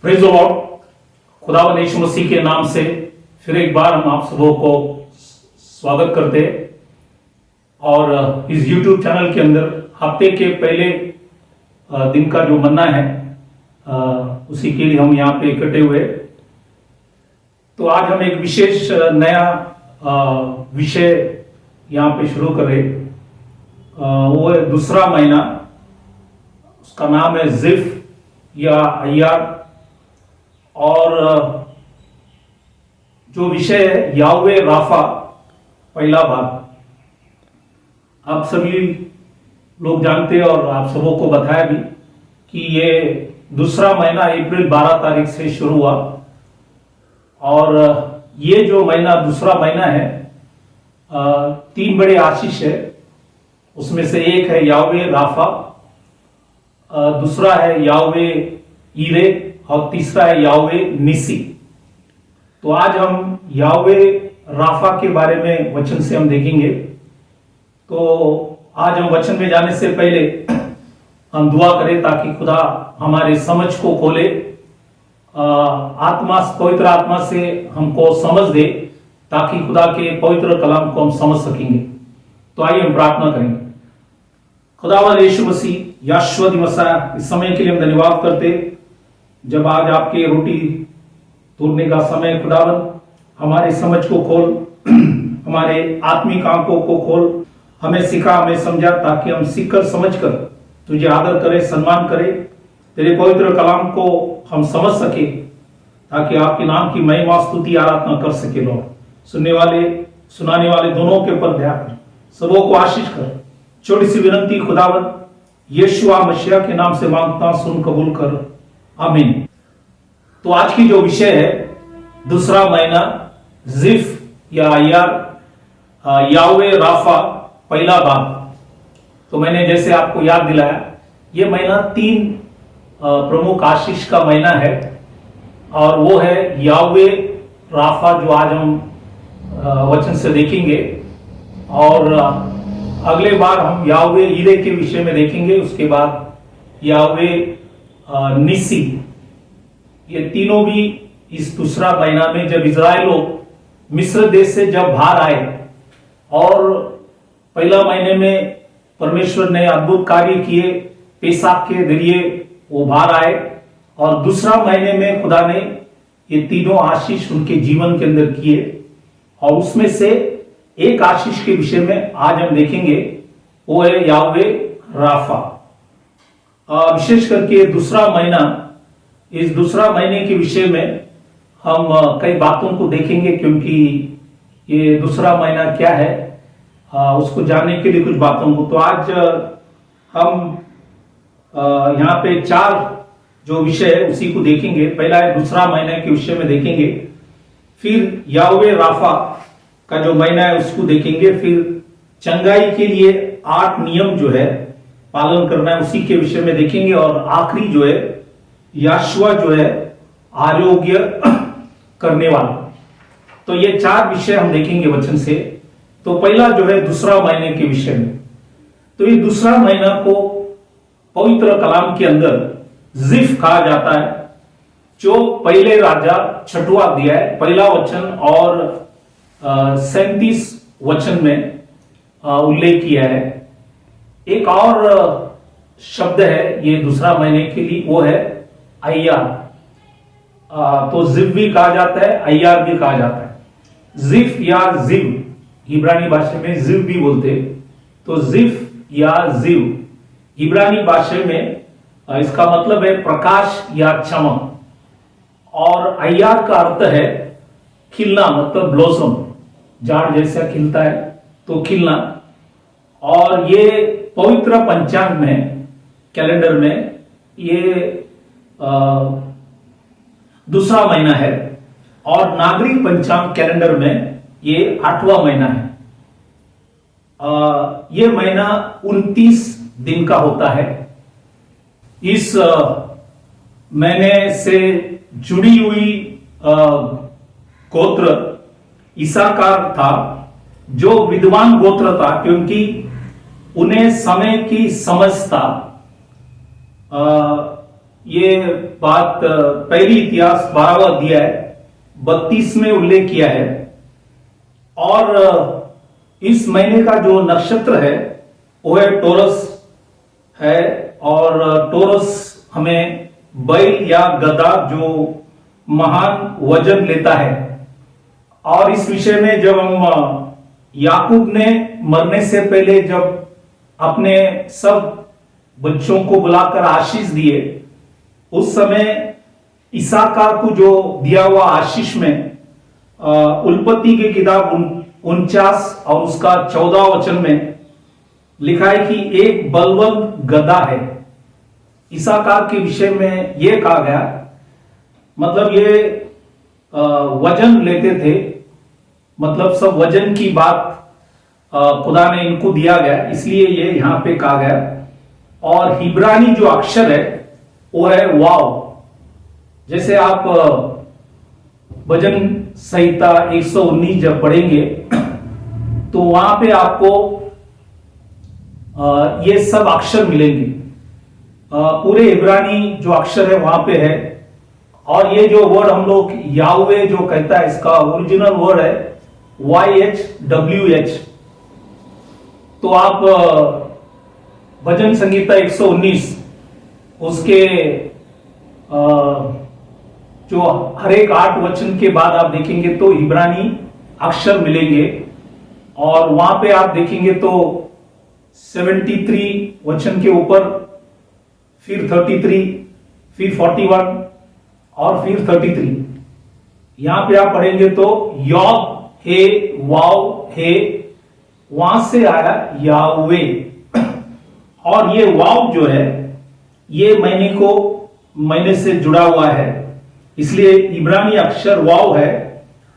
Praise the Lord. खुदावंद यीशु मसीह के नाम से फिर एक बार हम आप सबों को स्वागत करते हैं और इस YouTube चैनल के अंदर हफ्ते के पहले दिन का जो मन्ना है उसी के लिए हम यहाँ पे इकट्ठे हुए। तो आज हम एक विशेष नया विषय यहाँ पे शुरू कर रहे। वो है दूसरा महीना, उसका नाम है जिफ या अय्यार। और जो विषय है याहवे राफा, पहला भाग। आप सभी लोग जानते हैं और आप सबों को बताया भी कि ये दूसरा महीना अप्रैल 12 तारीख से शुरू हुआ। और ये जो महीना दूसरा महीना है, तीन बड़े आशीष है। उसमें से एक है याहवे राफा, दूसरा है याहवे ईरे और तीसरा है याहवे निसी। तो आज हम याहवे राफा के बारे में वचन से हम देखेंगे। तो आज हम वचन में जाने से पहले हम दुआ करें ताकि खुदा हमारे समझ को खोले, पवित्र आत्मा से हमको समझ दे ताकि खुदा के पवित्र कलाम को हम समझ सकेंगे। तो आइए हम प्रार्थना करेंगे। खुदावंद यीशु मसीह याश्वत मसीह, इस समय के लिए हम धन्यवाद करते। जब आज आपके रोटी तोड़ने का समय, खुदावंद हमारे समझ को खोल, हमारे आत्मिक आंखों को खोल, हमें सिखा, हमें समझा ताकि हम सीखकर समझकर तुझे आदर करें, सम्मान करें, तेरे पवित्र कलाम को हम समझ सके ताकि आपके नाम की महिमा स्तुति आराधना कर सके। लोग सुनने वाले सुनाने वाले दोनों के ऊपर ध्यान कर, सबों को आशीष कर। छोटी सी विनती खुदावंद यीशु मसीह के नाम से मांगता, सुन कबूल कर, आमीन। तो आज की जो विषय है दूसरा महीना जिफ या अय्यार, याहवे राफा, पहला भाग। तो मैंने जैसे आपको याद दिलाया, ये महीना तीन प्रमुख आशीष का महीना है और वो है याहवे राफा, जो आज हम वचन से देखेंगे। और अगले बार हम याहवे ईरे के विषय में देखेंगे। उसके बाद याहवे निसी। ये तीनों भी इस दूसरा महीना में, जब इजराइल लोग मिस्र देश से जब बाहर आए और पहला महीने में परमेश्वर ने अद्भुत कार्य किए, पेसाक के जरिए वो बाहर आए। और दूसरा महीने में खुदा ने ये तीनों आशीष उनके जीवन के अंदर किए। और उसमें से एक आशीष के विषय में आज हम देखेंगे, वो है याहवे राफा। विशेष करके दूसरा महीना, इस दूसरा महीने के विषय में हम कई बातों को देखेंगे, क्योंकि ये दूसरा महीना क्या है उसको जानने के लिए कुछ बातों को। तो आज हम यहाँ पे चार जो विषय है उसी को देखेंगे। पहला है दूसरा महीने के विषय में देखेंगे, फिर याहवे राफा का जो महीना है उसको देखेंगे, फिर चंगाई के लिए 8 नियम जो है पालन करना है उसी के विषय में देखेंगे, और आखिरी जो है याशुआ जो है आरोग्य करने वाला। तो ये चार विषय हम देखेंगे वचन से। तो पहला जो है दूसरा महीने के विषय में। तो ये दूसरा महीना को पवित्र कलाम के अंदर जिफ कहा जाता है, जो पहले राजा 6वां अध्याय पहला वचन और 37 वचन में उल्लेख किया है। एक और शब्द है ये दूसरा महीने के लिए, वो है अय्यार। तो जिफ भी कहा जाता है, अय्यार भी कहा जाता है। जिफ या जिव, इब्रानी भाषा में जिव भी बोलते। तो जिफ या जिव इब्रानी भाषा में इसका मतलब है प्रकाश या चमक। और अय्यार का अर्थ है खिलना, मतलब ब्लॉसम, झाड़ जैसा खिलता है तो खिलना। और ये पवित्र पंचांग में, कैलेंडर में ये दूसरा महीना है, और नागरिक पंचांग कैलेंडर में ये 8वां महीना है। ये महीना 29 दिन का होता है। इस महीने से जुड़ी हुई गोत्र इसाकार था, जो विद्वान गोत्र था, क्योंकि उन्हें समय की समझ था। ये बात पहली इतिहास 12वां अध्याय 32 में उल्लेख किया है। और इस महीने का जो नक्षत्र है वो है टोरस है। और टोरस हमें बैल या गधा जो महान वजन लेता है। और इस विषय में जब हम याकूब ने मरने से पहले जब अपने सब बच्चों को बुलाकर आशीष दिए, उस समय इसाकार को जो दिया हुआ आशीष में उल्पत्ति की किताब 49 और उसका 14 वचन में लिखा है कि एक बलवंत गधा है। इसाकार के विषय में यह कहा गया, मतलब ये वजन लेते थे, मतलब सब वजन की बात खुदा ने इनको दिया गया, इसलिए ये यहां पे कहा गया। और हिब्रानी जो अक्षर है वो है वाव। जैसे आप वजन संहिता 119 जब पढ़ेंगे तो वहां पे आपको ये सब अक्षर मिलेंगे। पूरे इब्रानी जो अक्षर है वहां पे है। और ये जो वर्ड हम लोग याहवे जो कहता है, इसका ओरिजिनल वर्ड है YHWH। तो आप भजन संगीता 119 उसके जो हर एक 8 वचन के बाद आप देखेंगे तो इब्रानी अक्षर मिलेंगे। और वहां पे आप देखेंगे तो 73 वचन के ऊपर, फिर 33, फिर 41 और फिर 33। यहां पे आप पढ़ेंगे तो यॉब हे वाव हे, वहां से आया याहवे। और ये वाव जो है ये महीने से जुड़ा हुआ है, इसलिए इब्रानी अक्षर वाव है।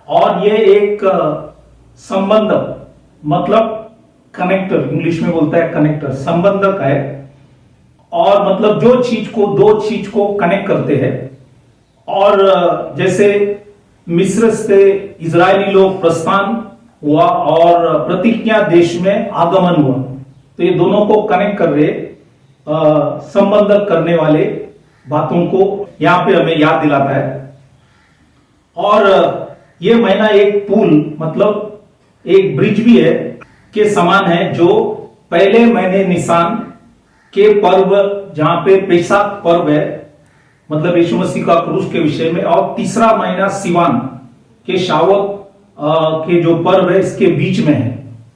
और ये एक संबंध, मतलब कनेक्टर, इंग्लिश में बोलता है कनेक्टर, संबंधक है। और मतलब जो चीज को, दो चीज को कनेक्ट करते हैं। और जैसे मिस्र से इजरायली लोग प्रस्थान हुआ और प्रतिज्ञा देश में आगमन हुआ, तो ये दोनों को कनेक्ट कर रहे, संबंधक करने वाले बातों को यहां पे हमें याद दिलाता है। और ये महीना एक पुल, मतलब एक ब्रिज भी है के समान है, जो पहले महीने निसान के पर्व, जहां पे पेसाक पर्व है, मतलब यीशु मसीह का क्रूस के विषय में, और तीसरा महीना सिवान के शावक के जो पर्व है इसके बीच में है।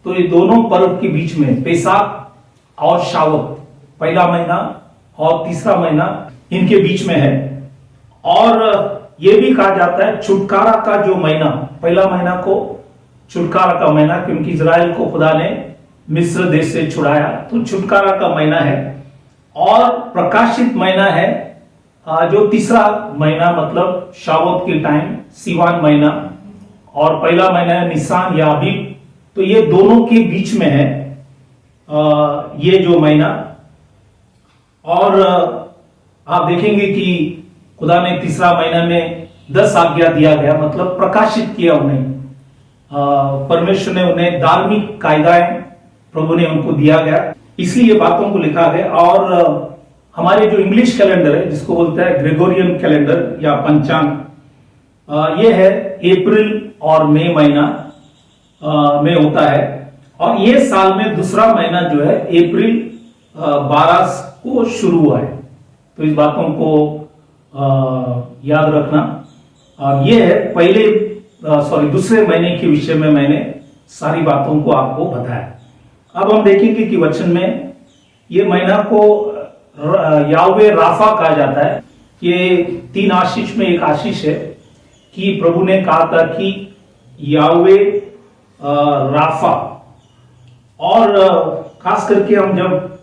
तो ये दोनों पर्व के बीच में पेसाक और शावक, पहला महीना और तीसरा महीना इनके बीच में है। और यह भी कहा जाता है छुटकारा का जो महीना, पहला महीना को छुटकारा का महीना, क्योंकि इजराइल को खुदा ने मिस्र देश से छुड़ाया, तो छुटकारा का महीना है। और प्रकाशित महीना है जो तीसरा महीना, मतलब शावत के टाइम सिवान महीना, और पहला महीना है निसान या अबीब। तो ये दोनों के बीच में है ये जो महीना। और आप देखेंगे कि खुदा ने तीसरा महीना में 10 आज्ञा दिया गया, मतलब प्रकाशित किया उन्हें। परमेश्वर ने उन्हें धार्मिक कायदाएं प्रभु ने उनको दिया गया, इसलिए ये बातों को लिखा गया। और हमारे जो इंग्लिश कैलेंडर है, जिसको बोलता है ग्रेगोरियन कैलेंडर या पंचांग, ये है अप्रैल और मई महीना में होता है। और ये साल में दूसरा महीना जो है अप्रैल 12 को शुरू हुआ है। तो इस बातों को याद रखना। और ये है दूसरे महीने के विषय में मैंने सारी बातों को आपको बताया। अब हम देखेंगे कि वचन में ये महीना को याहवे राफा कहा जाता है। ये 3 आशीष में एक आशीष है कि प्रभु ने कहा था कि याहवे राफा। और खास करके हम जब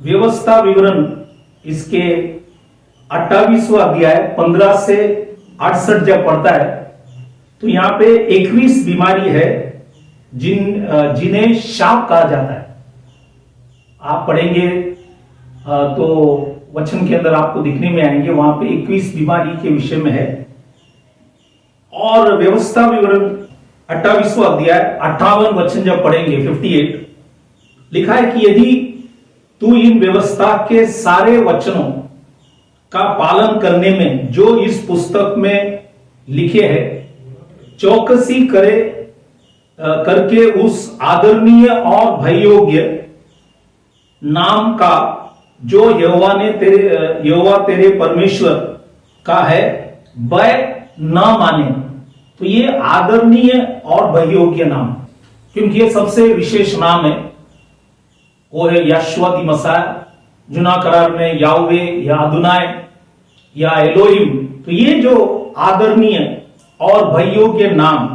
व्यवस्था विवरण इसके 28वां अध्याय 15 से 68 जब पढ़ता है, तो यहां पे 21 बीमारी है जिन्हें शाप कहा जाता है। आप पढ़ेंगे तो वचन के अंदर आपको दिखने में आएंगे, वहां पे 21 बीमारी के विषय में है। और व्यवस्था विवरण 28वां अध्याय 58 वचन जब पढ़ेंगे 58, लिखा है कि यदि तू इन व्यवस्था के सारे वचनों का पालन करने में जो इस पुस्तक में लिखे हैं, चौकसी करके उस आदरणीय और भययोग्य नाम का जो यहोवा तेरे परमेश्वर का है भय न माने। तो ये आदरणीय और भययोग्य नाम, क्योंकि ये सबसे विशेष नाम है, वो है यशवा दी मसीह, जुना करार में याहवे या अदुनाय या एलोहिम। तो ये जो आदरणीय और भययोग्य नाम,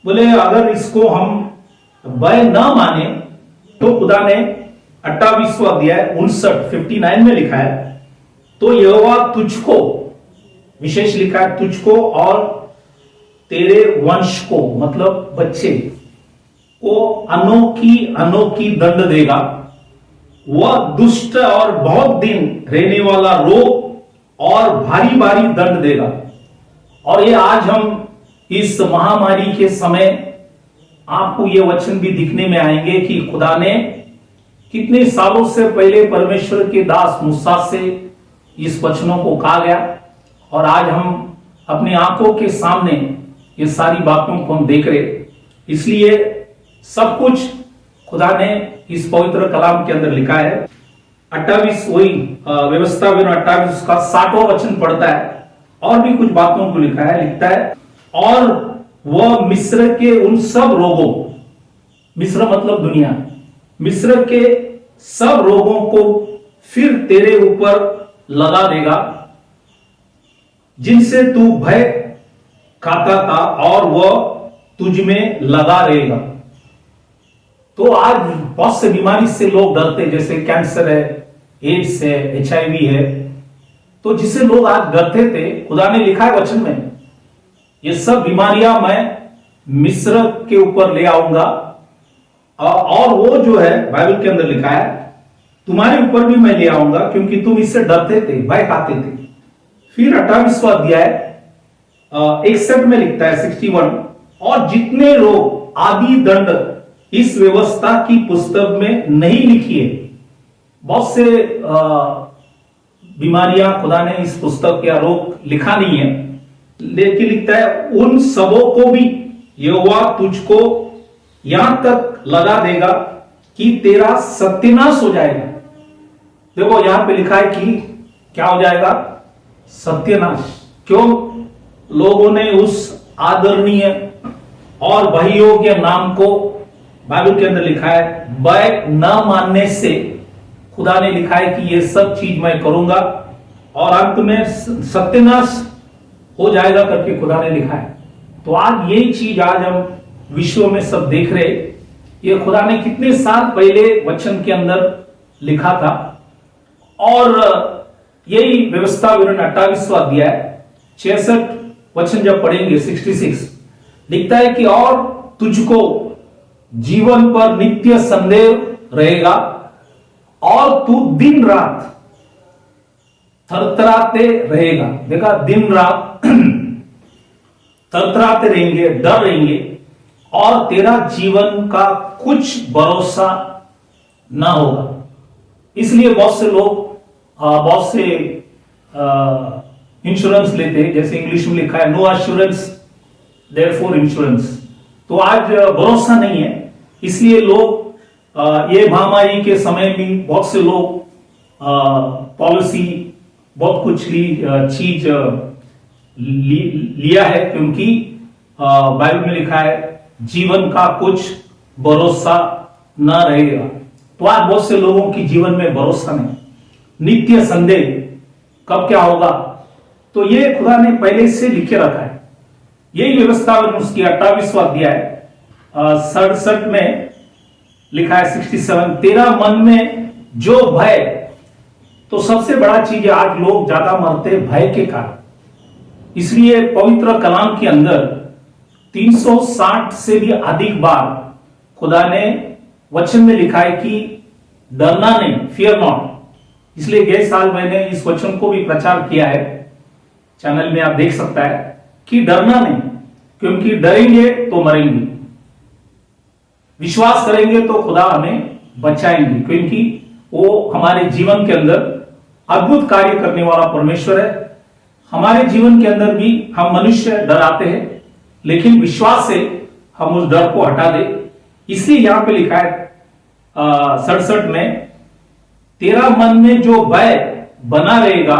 बोले अगर इसको हम भय न माने तो खुदा ने 28वां अध्याय 59 में लिखा है, तो यहोवा तुझको, विशेष लिखा है तुझको और तेरे वंश को, मतलब बच्चे को अनोखी दंड देगा। वह दुष्ट और बहुत दिन रहने वाला रोग और भारी भारी दंड देगा। और ये आज हम इस महामारी के समय आपको ये वचन भी दिखने में आएंगे कि खुदा ने कितने सालों से पहले परमेश्वर के दास मूसा से इस वचनों को कहा गया, और आज हम अपनी आंखों के सामने ये सारी बातों को हम देख रहे। इसलिए सब कुछ खुदा ने इस पवित्र कलाम के अंदर लिखा है। 28 वही व्यवस्था 28 का 60वां वचन पढ़ता है, और भी कुछ बातों को लिखता है, और वह मिस्र के उन सब रोगों, मिस्र मतलब दुनिया, मिस्र के सब रोगों को फिर तेरे ऊपर लगा देगा जिनसे तू भय खाता था, और वह तुझ में लगा रहेगा। तो आज बहुत से बीमारी से लोग डरते, जैसे कैंसर है, एड्स है, HIV है, तो जिसे लोग आज डरते थे, खुदा ने लिखा है वचन में, ये सब बीमारियां मैं मिस्र के ऊपर ले आऊंगा, और वो जो है बाइबल के अंदर लिखा है तुम्हारे ऊपर भी मैं ले आऊंगा, क्योंकि तुम इससे डरते थे, भय खाते थे। फिर 28वां अध्याय 61 में लिखता है 61, और जितने लोग आदि दंड इस व्यवस्था की पुस्तक में नहीं लिखी है, बहुत से बीमारियां खुदा ने इस पुस्तक या रोग लिखा नहीं है, लेकिन लिखता है उन सबों को भी यहोवा तुझको यहां तक लगा देगा कि तेरा सत्यानाश हो जाएगा। देखो यहां पे लिखा है कि क्या हो जाएगा? सत्यानाश। क्यों? लोगों ने उस आदरणीय और भययोग्य नाम को, बाइबल के अंदर लिखा है, भय न मानने से खुदा ने लिखा है कि ये सब चीज मैं करूंगा और अंत में सत्यानाश हो जाएगा करके खुदा ने लिखा है। तो आज यही चीज आज हम विश्व में सब देख रहे, ये खुदा ने कितने साल पहले वचन के अंदर लिखा था। और यही व्यवस्था विवरण 28वां अध्याय 66 वचन जब पढ़ेंगे 66 लिखता है कि और तुझको जीवन पर नित्य संदेह रहेगा और तू दिन रात थरथराते रहेगा। देखा, दिन रात थरथराते रहेंगे, डर रहेंगे, और तेरा जीवन का कुछ भरोसा ना होगा। इसलिए बहुत से लोग बहुत से इंश्योरेंस लेते हैं, जैसे इंग्लिश में लिखा है नो एश्योरेंस देयरफॉर इंश्योरेंस। तो आज भरोसा नहीं है, इसलिए लोग ये महामारी के समय भी बहुत से लोग पॉलिसी बहुत कुछ चीज लिया है, क्योंकि बाइबल में लिखा है जीवन का कुछ भरोसा न रहेगा। तो आज बहुत से लोगों की जीवन में भरोसा नहीं, नित्य संदेह कब क्या होगा। तो ये खुदा ने पहले से लिखे रखा है। यही व्यवस्था उसकी 28वां अध्याय 67 में लिखा है 67, तेरा मन में जो भय। तो सबसे बड़ा चीज है, आज लोग ज्यादा मरते भय के कारण। इसलिए पवित्र कलाम के अंदर 360 से भी अधिक बार खुदा ने वचन में लिखा है कि डरना नहीं, फियर नॉट। इसलिए गए साल मैंने इस वचन को भी प्रचार किया है, चैनल में आप देख सकता है कि डरना नहीं, क्योंकि डरेंगे तो मरेंगे, विश्वास करेंगे तो खुदा हमें बचाएंगे, क्योंकि वो हमारे जीवन के अंदर अद्भुत कार्य करने वाला परमेश्वर है। हमारे जीवन के अंदर भी हम मनुष्य डराते हैं, लेकिन विश्वास से हम उस डर को हटा दे। इसलिए यहां पे लिखा है 67 में, तेरा मन में जो भय बना रहेगा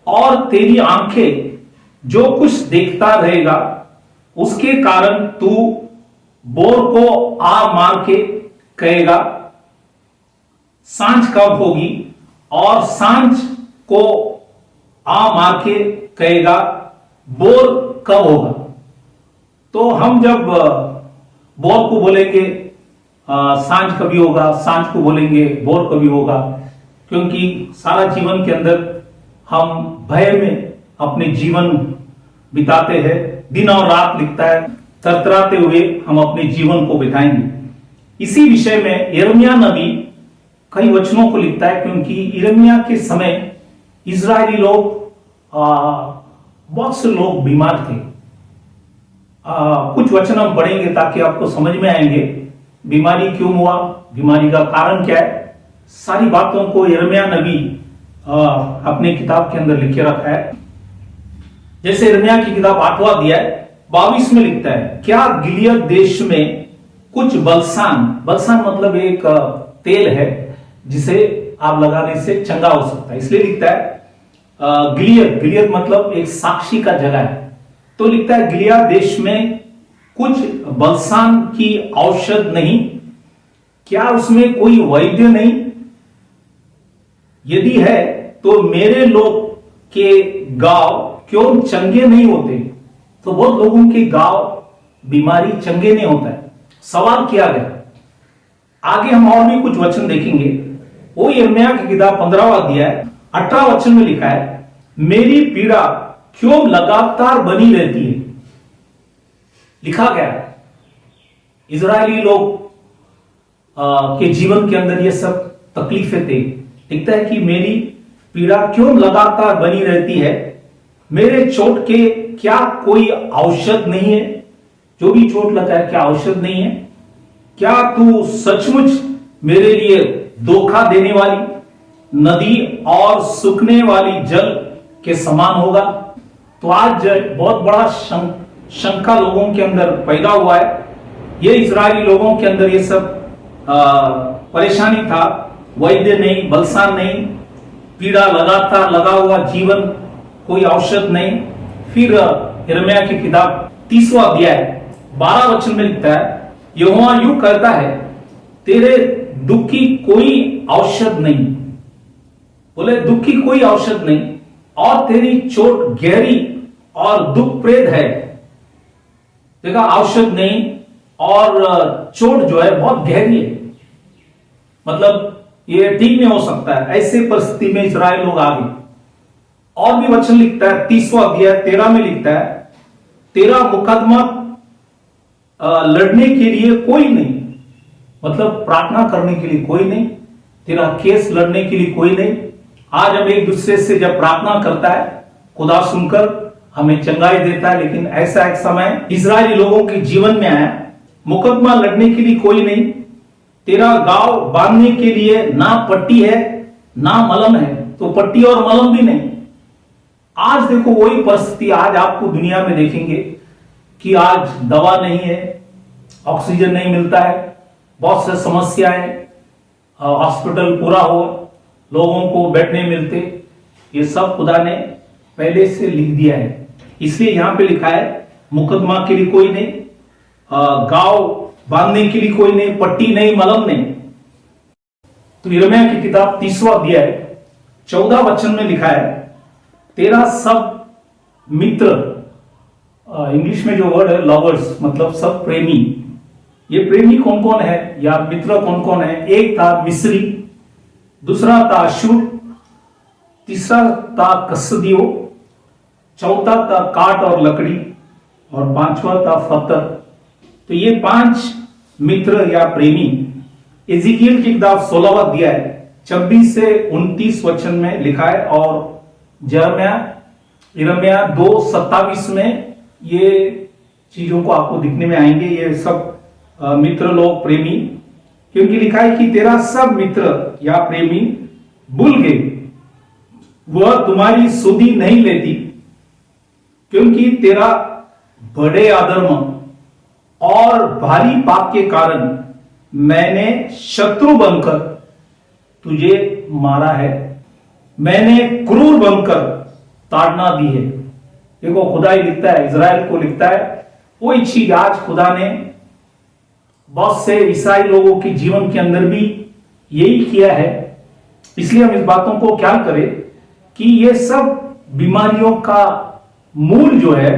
और तेरी आंखें जो कुछ देखता रहेगा, उसके कारण तू बोर को आ मार के कहेगा सांझ कब होगी, और सांझ को आ मार के कहेगा बोर कब होगा। तो हम जब बोर को बोलेंगे सांझ कभी होगा, सांझ को बोलेंगे बोर कभी होगा, क्योंकि सारा जीवन के अंदर हम भय में अपने जीवन बिताते हैं। दिन और रात लिखता है, तरतराते हुए हम अपने जीवन को बिताएंगे। इसी विषय में यिर्मयाह नबी कई वचनों को लिखता है, क्योंकि यिर्मयाह के समय इजरायली लोग बहुत से लोग बीमार थे। कुछ वचन हम पढ़ेंगे ताकि आपको समझ में आएंगे बीमारी क्यों हुआ, बीमारी का कारण क्या है। सारी बातों को यिर्मयाह नबी अपने किताब के अंदर लिखे रखा है। जैसे यिर्मयाह की किताब 8वां अध्याय 22 में लिखता है, क्या गिलियद देश में कुछ बलसान, बलसान मतलब एक तेल है जिसे आप लगाने से चंगा हो सकता है, इसलिए लिखता है गिलियद, गिलियद मतलब एक साक्षी का जगह है। तो लिखता है गिलियद देश में कुछ बलसान की औषध नहीं, क्या उसमें कोई वैद्य नहीं? यदि है तो मेरे लोग के गांव क्यों चंगे नहीं होते? तो बहुत लोगों के गांव बीमारी चंगे नहीं होता है। सवाल किया गया। आगे हम और भी कुछ वचन देखेंगे। वो यिर्मयाह की किताब 15वां अध्याय 18 वचन में लिखा है, मेरी पीड़ा क्यों लगातार बनी रहती है। लिखा गया इजरायली लोग के जीवन के अंदर ये सब तकलीफें थे। लिखता है कि मेरी पीड़ा क्यों लगातार बनी रहती है, मेरे चोट के क्या कोई औषध नहीं है? जो भी चोट लगा है क्या औषध नहीं है? क्या तू सचमुच मेरे लिए धोखा देने वाली नदी और सूखने वाली जल के समान होगा? तो आज बहुत बड़ा शंका लोगों के अंदर पैदा हुआ है। ये इजरायली लोगों के अंदर ये सब परेशानी था, वैद्य नहीं, बलसान नहीं, पीड़ा लगातार लगा हुआ जीवन, कोई औषध नहीं। फिर यिर्मयाह की किताब 30वां अध्याय 12 वचन में लिखता है, यहोवा यूं कहता है, तेरे दुख की कोई औषध नहीं। बोले दुख की कोई औषध नहीं, और तेरी चोट गहरी और दुखप्रद है। देखा, औषध नहीं और चोट जो है बहुत गहरी है, मतलब ये ठीक नहीं हो सकता है। ऐसे परिस्थिति में इजराइल लोग आ गए। और भी वचन लिखता है 30वां अध्याय 13 में लिखता है, तेरा मुकदमा लड़ने के लिए कोई नहीं, मतलब प्रार्थना करने के लिए कोई नहीं, तेरा केस लड़ने के लिए कोई नहीं। आज हम एक दूसरे से जब प्रार्थना करता है, खुदा सुनकर हमें चंगाई देता है, लेकिन ऐसा एक समय इजरायली लोगों के जीवन में आया, मुकदमा लड़ने के लिए कोई नहीं, तेरा गांव बांधने के लिए ना पट्टी है ना मलम है। तो पट्टी और मलम भी नहीं। आज देखो वही परिस्थिति आज आपको दुनिया में देखेंगे कि आज दवा नहीं है, ऑक्सीजन नहीं मिलता है, बहुत से समस्याएं, हॉस्पिटल पूरा हो, लोगों को बेड नहीं मिलते। ये सब खुदा ने पहले से लिख दिया है। इसलिए यहां पे लिखा है मुकदमा के लिए कोई नहीं, गांव बांधने के लिए कोई नहीं, पट्टी नहीं, मलम नहीं। तो यिर्मयाह की किताब 30वां अध्याय 14 वचन में लिखा है, तेरा सब मित्र, इंग्लिश में जो वर्ड है लवर्स, मतलब सब प्रेमी। ये प्रेमी कौन कौन है या मित्र कौन कौन है? एक था मिस्री, दूसरा था अशूर, तीसरा था कसदियो, चौथा था काट और लकड़ी, और पांचवा था पत्थर। तो ये 5 मित्र या प्रेमी एजिकियल की किताब 16वां अध्याय 26 से 29 वचन में लिखा है, और यिर्मयाह 2:27 में ये चीजों को आपको दिखने में आएंगे। ये सब मित्र लोग, प्रेमी, क्योंकि लिखा है कि तेरा सब मित्र या प्रेमी भूल गए वह तुम्हारी सुधि नहीं लेती, क्योंकि तेरा बड़े अधर्म और भारी पाप के कारण मैंने शत्रु बनकर तुझे मारा है, मैंने क्रूर बनकर ताड़ना दी है। देखो खुदा ही लिखता है, इजराइल को लिखता है। वही चीज आज खुदा ने बहुत से ईसाई लोगों के जीवन के अंदर भी यही किया है। इसलिए हम इस बातों को ख्याल करें कि ये सब बीमारियों का मूल जो है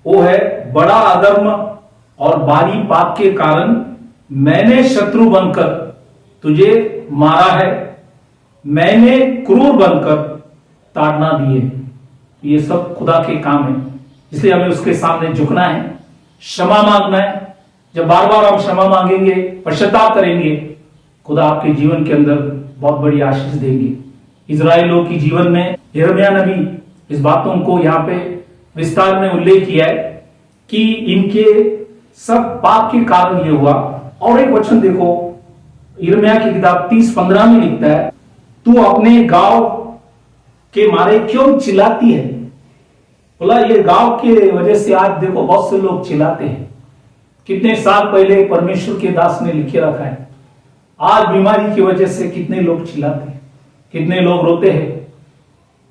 वो है बड़ा अधर्म और भारी पाप के कारण मैंने शत्रु बनकर तुझे मारा है, मैंने क्रूर बनकर ताड़ना दी है। ये सब खुदा के काम है, इसलिए हमें उसके सामने झुकना है, क्षमा मांगना है। जब बार बार हम क्षमा मांगेंगे, पश्चाताप करेंगे, खुदा आपके जीवन के अंदर बहुत बड़ी आशीष देंगे। इजराइलों की जीवन में यिर्मयाह नबी इस बातों को यहाँ पे विस्तार में उल्लेख किया है कि इनके सब पाप के कारण ये हुआ। और एक वचन देखो, यिर्मयाह की किताब 30:15 में लिखता है, तू अपने गांव के मारे क्यों चिल्लाती है। बोला ये गांव के वजह से आज देखो बहुत से लोग चिल्लाते हैं। कितने साल पहले परमेश्वर के दास ने लिखे रखा है, आज बीमारी की वजह से कितने लोग चिल्लाते हैं, कितने लोग रोते हैं,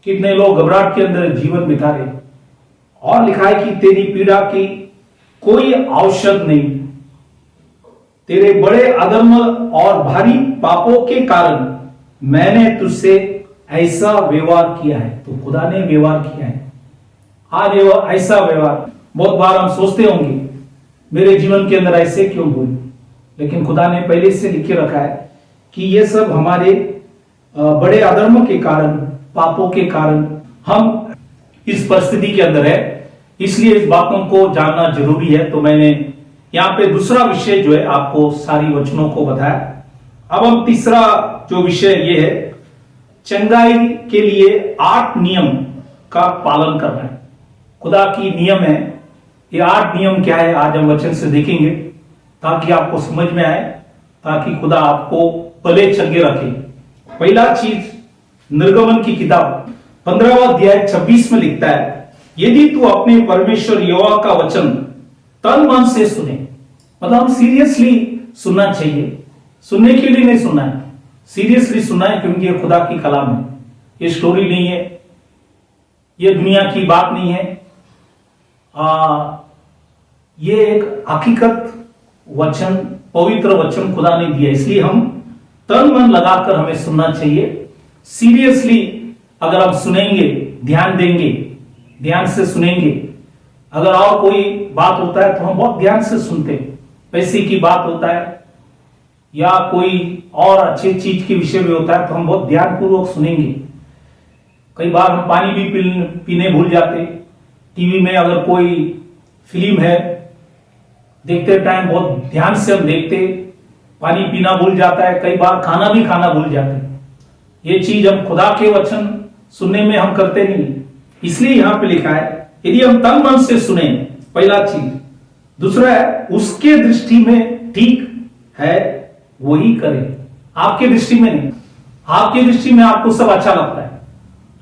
कितने लोग घबराहट के अंदर जीवन बिता रहे। और लिखा है कि तेरी पीड़ा की कोई औषध नहीं, तेरे बड़े अधर्म और भारी पापों के कारण मैंने तुझसे ऐसा व्यवहार किया है। तो खुदा ने व्यवहार किया है। आज ये ऐसा व्यवहार, बहुत बार हम सोचते होंगे मेरे जीवन के अंदर ऐसे क्यों हुए, लेकिन खुदा ने पहले से लिखे रखा है कि ये सब हमारे बड़े अधर्म के कारण, पापों के कारण हम इस परिस्थिति के अंदर है। इसलिए इस बातों को जानना जरूरी है। तो मैंने यहाँ पे दूसरा विषय जो है आपको सारी वचनों को बताया। अब हम तीसरा जो विषय ये है, चंगाई के लिए 8 नियम का पालन करना है। खुदा की नियम है। ये 8 नियम क्या है आज हम वचन से देखेंगे, ताकि आपको समझ में आए, ताकि खुदा आपको भले चंगे रखे। पहला चीज, निर्गमन की किताब 15वां अध्याय 26 में लिखता है, यदि तू अपने परमेश्वर यहोवा का वचन तन मन से सुने। मतलब हम सीरियसली सुनना चाहिए, सुनने के लिए नहीं सुनना है, सीरियसली सुनना है, क्योंकि ये खुदा की कलाम है। ये स्टोरी नहीं है, ये दुनिया की बात नहीं है। ये एक हकीकत वचन, पवित्र वचन खुदा ने दिया। इसलिए हम तन मन लगाकर हमें सुनना चाहिए। सीरियसली अगर हम सुनेंगे, ध्यान देंगे, ध्यान से सुनेंगे। अगर और कोई बात होता है तो हम बहुत ध्यान से सुनते हैं। पैसे की बात होता है या कोई और अच्छी चीज के विषय में होता है तो हम बहुत ध्यानपूर्वक सुनेंगे। कई बार हम पानी भी पीने भूल जाते। टीवी में अगर कोई फिल्म है, देखते टाइम बहुत ध्यान से हम देखते, पानी पीना भूल जाता है। कई बार खाना भी खाना भूल जाते हैं। ये चीज हम खुदा के वचन सुनने में हम करते नहीं। इसलिए यहां पे लिखा है, यदि हम तन मन से सुने, पहला चीज। दूसरा है, उसके दृष्टि में ठीक है वही करें, आपके दृष्टि में नहीं। आपकी दृष्टि में आपको सब अच्छा लगता है,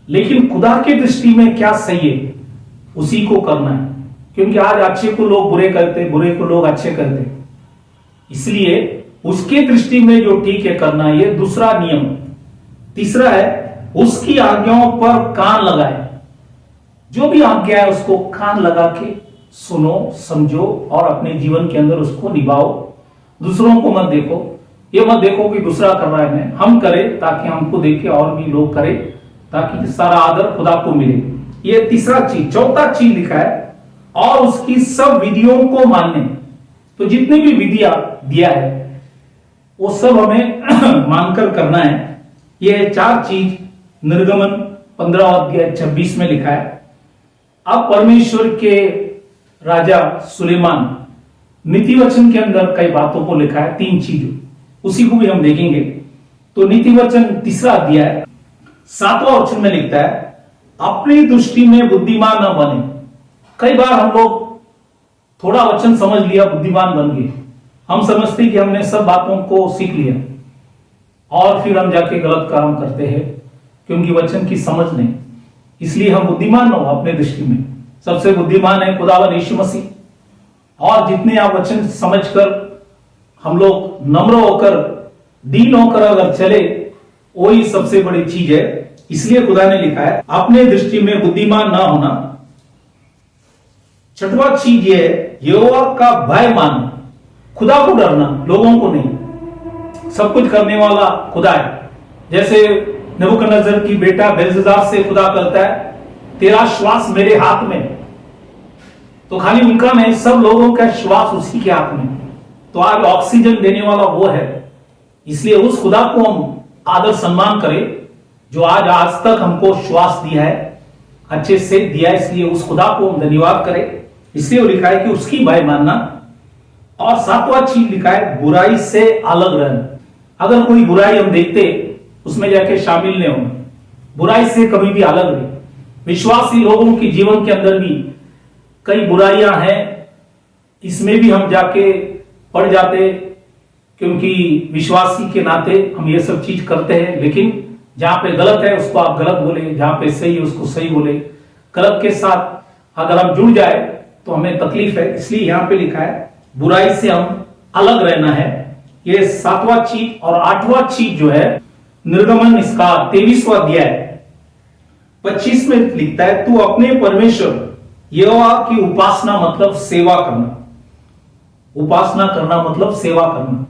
लेकिन खुदा की दृष्टि में क्या सही है उसी को करना है। क्योंकि आज अच्छे को लोग बुरे करते, बुरे को लोग अच्छे करते। इसलिए उसके दृष्टि में जो ठीक है करना, ये दूसरा नियम। तीसरा है, उसकी आज्ञाओं पर कान लगाए। जो भी आज्ञा है उसको कान लगा के सुनो, समझो और अपने जीवन के अंदर उसको निभाओ। दूसरों को मत देखो, ये मत देखो कि दूसरा कर रहा है, हम करें ताकि हमको देखे और भी लोग करें, ताकि सारा आदर खुदा को मिले। ये तीसरा चीज। चौथा चीज लिखा है, और उसकी सब विधियों को मानने। तो जितनी भी विधियां दिया है वो सब हमें मानकर करना है। ये 4 चीज निर्गमन 15 अध्याय 26 में लिखा है। अब परमेश्वर के राजा सुलेमान नीति वचन के अंदर कई बातों को लिखा है, 3 चीज, उसी को भी हम देखेंगे। तो नीति वचन 3 अध्याय 7वां वचन में लिखता है, अपनी दृष्टि में बुद्धिमान न बने। कई बार हम लोग थोड़ा वचन समझ लिया, बुद्धिमान बन गए। हम समझते कि हमने सब बातों को सीख लिया और फिर हम जाके गलत काम करते हैं, क्योंकि वचन की समझ नहीं, इसलिए हम बुद्धिमान हो अपने दृष्टि में। सबसे बुद्धिमान है खुदावन यीशु मसीह। और जितने आप वचन समझकर हम लोग नम्र होकर, दीन होकर अगर चले, वही सबसे बड़ी चीज है। इसलिए खुदा ने लिखा है अपने दृष्टि में बुद्धिमान ना होना। छठवां चीज ये है यहोवा का भय मानना, खुदा को डरना, लोगों को नहीं। सब कुछ करने वाला खुदा है। जैसे नबूकदनेस्सर की बेटा बेलशस्सर से खुदा करता है, तेरा श्वास मेरे हाथ में। तो खाली उनका नहीं, सब लोगों का श्वास उसी के हाथ में। तो आज ऑक्सीजन देने वाला वो है। इसलिए उस खुदा को हम आदर सम्मान करें जो आज तक हमको श्वास दिया है, अच्छे से दिया है। इसलिए उस खुदा को हम धन्यवाद करें। इसलिए वो लिखा है कि उसकी भय मानना। और सातवां चीज लिखा है बुराई से अलग रहना। अगर कोई बुराई हम देखते, उसमें जाके शामिल नहीं होना, बुराई से कभी भी अलग रहे। विश्वासी लोगों के जीवन के अंदर भी कई बुराइयां हैं, इसमें भी हम जाके पड़ जाते, क्योंकि विश्वासी के नाते हम ये सब चीज करते हैं। लेकिन जहां पे गलत है उसको आप गलत बोले, जहां पे सही है उसको सही बोले। गलत के साथ अगर हम जुड़ जाए तो हमें तकलीफ है। इसलिए यहां पे लिखा है बुराई से हम अलग रहना है। ये सातवां चीज। और आठवां चीज जो है निर्गमन, इसका 23वां अध्याय 25 में लिखता है तू अपने परमेश्वर यहोवा की उपासना मतलब सेवा करना। उपासना करना मतलब सेवा करना।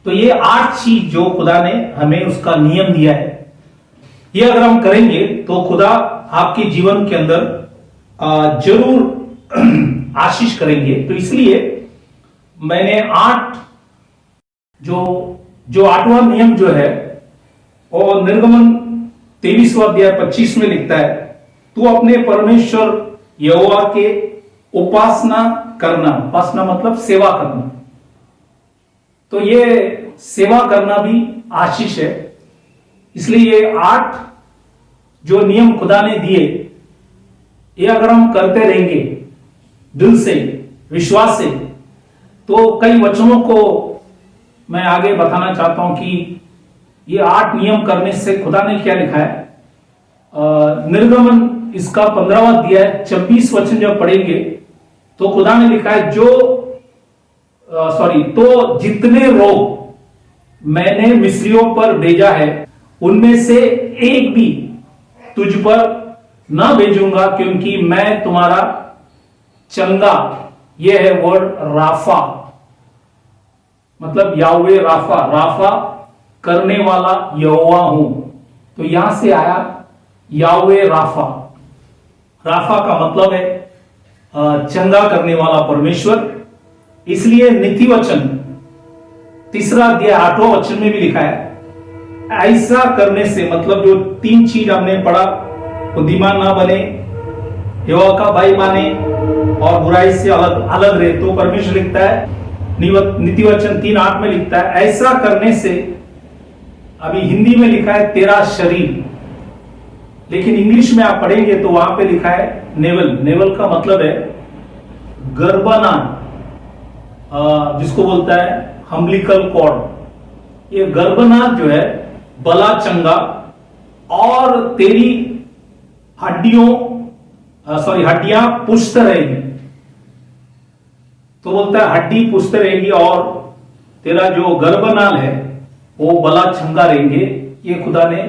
तो ये 8 चीज जो खुदा ने हमें उसका नियम दिया है, ये अगर हम करेंगे तो खुदा आपके जीवन के अंदर जरूर आशीष करेंगे। तो इसलिए मैंने 8 जो 8वां नियम जो है और निर्गमन 23वां अध्याय 25 में लिखता है तू अपने परमेश्वर यहोवा के उपासना करना। उपासना मतलब सेवा करना। तो ये सेवा करना भी आशीष है। इसलिए ये 8 जो नियम खुदा ने दिए, ये अगर हम करते रहेंगे दिल से, विश्वास से, तो कई वचनों को मैं आगे बताना चाहता हूं कि ये 8 नियम करने से खुदा ने क्या लिखा है। निर्गमन इसका 15वां अध्याय 26 वचन जब पढ़ेंगे तो खुदा ने लिखा है तो जितने रोग मैंने मिस्रियों पर भेजा है उनमें से एक भी तुझ पर ना भेजूंगा, क्योंकि मैं तुम्हारा चंगा, यह है वर्ड राफा, मतलब याहवे राफा, राफा करने वाला यहोवा हूं। तो यहां से आया याहवे राफा। राफा का मतलब है चंगा करने वाला परमेश्वर। इसलिए नीति वचन 3 अध्याय 8वां वचन में भी लिखा है ऐसा करने से, मतलब जो 3 चीज हमने पढ़ा, बुद्धिमान ना बने, यहोवा का भय माने और बुराई से अलग अलग रहे। तो परमेश्वर लिखता है नीति वचन 3:8 में लिखता है ऐसा करने से, अभी हिंदी में लिखा है तेरा शरीर, लेकिन इंग्लिश में आप पढ़ेंगे तो वहां पे लिखा है नेवल। नेवल का मतलब है गर्भनाल, जिसको बोलता है हम्बिलिकल कॉर्ड। ये गर्भनाल जो है बला चंगा और तेरी हड्डियां पुष्ट रहेगी। तो बोलता है हड्डी पुष्ट रहेगी और तेरा जो गर्भनाल है वो बला चंगा रहेंगे। ये खुदा ने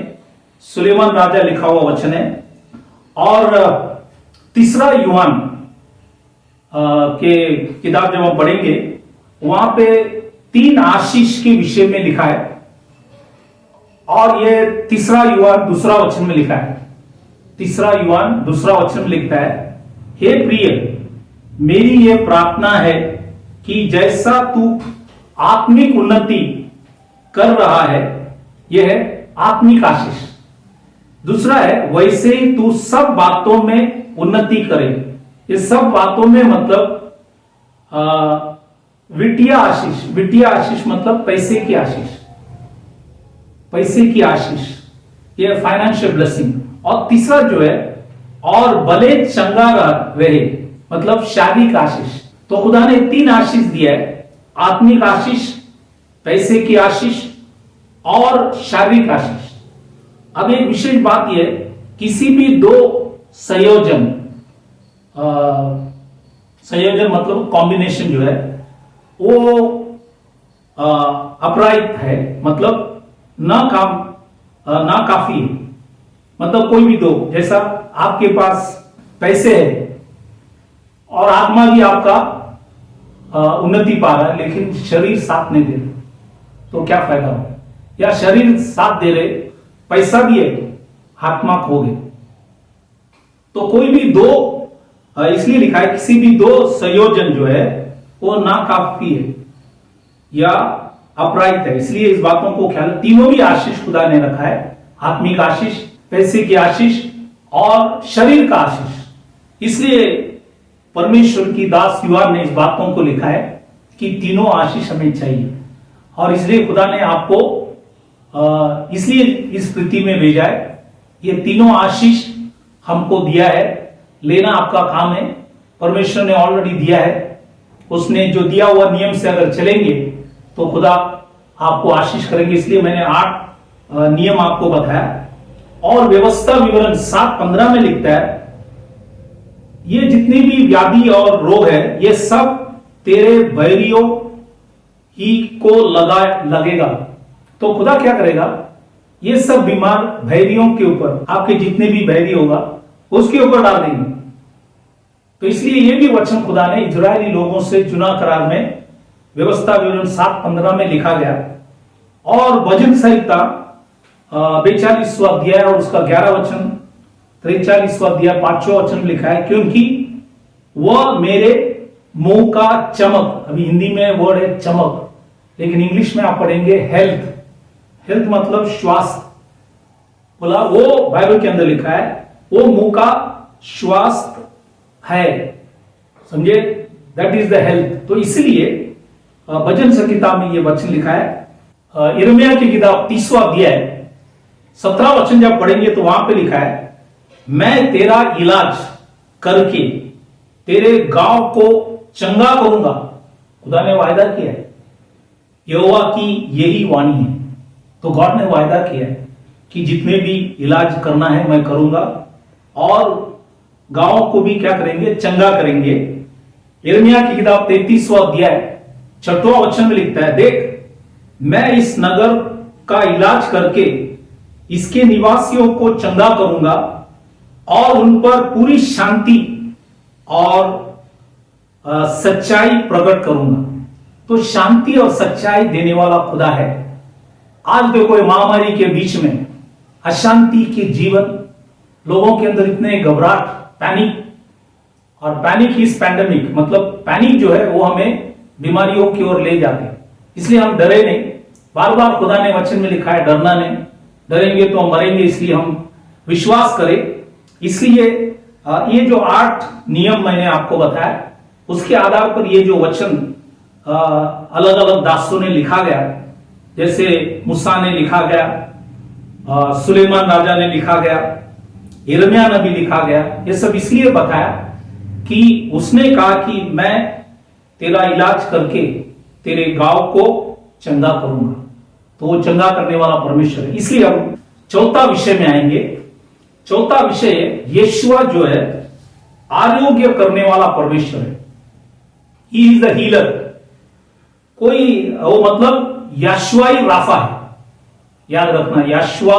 सुलेमान राजा लिखा हुआ वचन है। और 3 यूहन्ना के किताब जब हम पढ़ेंगे वहां पे 3 आशीष के विषय में लिखा है और ये 3 यूहन्ना 2 वचन में लिखा है। 3 यूहन्ना 2 वचन में लिखता है हे प्रिय, मेरी ये प्रार्थना है कि जैसा तू आत्मिक उन्नति कर रहा है, यह है आत्मिक आशीष। दूसरा है वैसे ही तू सब बातों में उन्नति करे। ये सब बातों में मतलब वित्तीय आशीष। वित्तीय आशीष मतलब पैसे की आशीष, पैसे की आशीष, ये फाइनेंशियल ब्लेसिंग। और तीसरा जो है और भले चंगा रहे, मतलब शारीरिक आशीष। तो खुदा ने 3 आशीष दिया है, आत्मिक आशीष, पैसे की आशीष और शारीरिक आशीष। अब एक विशेष बात यह, किसी भी दो संयोजन, संयोजन मतलब कॉम्बिनेशन जो है वो अपराइट है, मतलब ना काफी है। मतलब कोई भी दो, जैसा आपके पास पैसे है और आत्मा भी आपका उन्नति पा रहा है, लेकिन शरीर साथ नहीं दे रहे, तो क्या फायदा हो? या शरीर साथ दे रहे, पैसा भी है, आत्मा खो गए। तो कोई भी दो, इसलिए लिखा है किसी भी दो संयोजन जो है वो नाकाफी है या अपराइट है। इसलिए इस बातों को ख्याल, तीनों भी आशीष खुदा ने रखा है, आत्मिक आशीष, पैसे की आशीष और शरीर का आशीष। इसलिए परमेश्वर की दास युवा ने इस बातों को लिखा है कि तीनों आशीष हमें चाहिए, और इसलिए खुदा ने आपको इसलिए इस पृथ्वी में भेजा है। ये तीनों आशीष हमको दिया है, लेना आपका काम है। परमेश्वर ने ऑलरेडी दिया है, उसने जो दिया हुआ नियम से अगर चलेंगे तो खुदा आपको आशीष करेंगे। इसलिए मैंने 8 नियम आपको बताया, और व्यवस्था विवरण 7:15 में लिखता है, ये जितनी भी व्याधि और रोग है ये सब तेरे बैरियों ही को लगेगा। तो खुदा क्या करेगा? ये सब बीमार बैरियों के ऊपर, आपके जितने भी बैरी होगा उसके ऊपर डाल देंगे। तो इसलिए ये भी वचन खुदा ने इजरायली लोगों से चुना करार में व्यवस्था विवरण 7:15 में लिखा गया। और भजन संहिता 42वां अध्याय और उसका 11 वचन, 43वां अध्याय 5वां वचन लिखा है, क्योंकि वह मेरे मुंह का चमक, अभी हिंदी में वर्ड है चमक, लेकिन इंग्लिश में आप पढ़ेंगे हेल्थ। हेल्थ मतलब स्वास्थ्य, बोला वो बाइबल के अंदर लिखा है, वो मुंह का स्वास्थ्य है, समझे, दैट इज द हेल्थ। तो इसलिए भजन संहिता में ये वचन लिखा है। यिर्मयाह की किताब 30वां अध्याय 17 वचन जब पढ़ेंगे तो वहां पे लिखा है, मैं तेरा इलाज करके तेरे गांव को चंगा करूंगा। खुदा ने वायदा किया है, यहोवा की यही वाणी है। तो गॉड ने वायदा किया है कि जितने भी इलाज करना है मैं करूंगा, और गांव को भी क्या करेंगे? चंगा करेंगे। यिर्मयाह की किताब 33वां अध्याय 6वां वचन में लिखता है, देख मैं इस नगर का इलाज करके इसके निवासियों को चंगा करूंगा और उन पर पूरी शांति और सच्चाई प्रकट करूंगा। तो शांति और सच्चाई देने वाला खुदा है। आज देखो महामारी के बीच में अशांति के जीवन, लोगों के अंदर इतने घबराहट, पैनिक, और पैनिक इज पैंडेमिक, मतलब पैनिक जो है वो हमें बीमारियों की ओर ले जाते हैं। इसलिए हम डरे नहीं। बार बार खुदा ने वचन में लिखा है डरना नहीं, डरेंगे तो हम मरेंगे, इसलिए हम विश्वास करें। इसलिए ये जो 8 नियम मैंने आपको बताया, उसके आधार पर ये जो वचन अलग अलग दासों ने लिखा गया, जैसे मूसा ने लिखा गया, सुलेमान राजा ने लिखा गया, यिर्मयाह ने भी लिखा गया। ये सब इसलिए बताया कि उसने कहा कि मैं तेरा इलाज करके तेरे गांव को चंगा करूंगा। तो वो चंगा करने वाला परमेश्वर है। इसलिए हम चौथा विषय में आएंगे। चौथा विषय यीशुआ जो है आरोग्य करने वाला परमेश्वर है। He is the healer. कोई वो मतलब याशुआई राफा है, याद रखना, याशुआ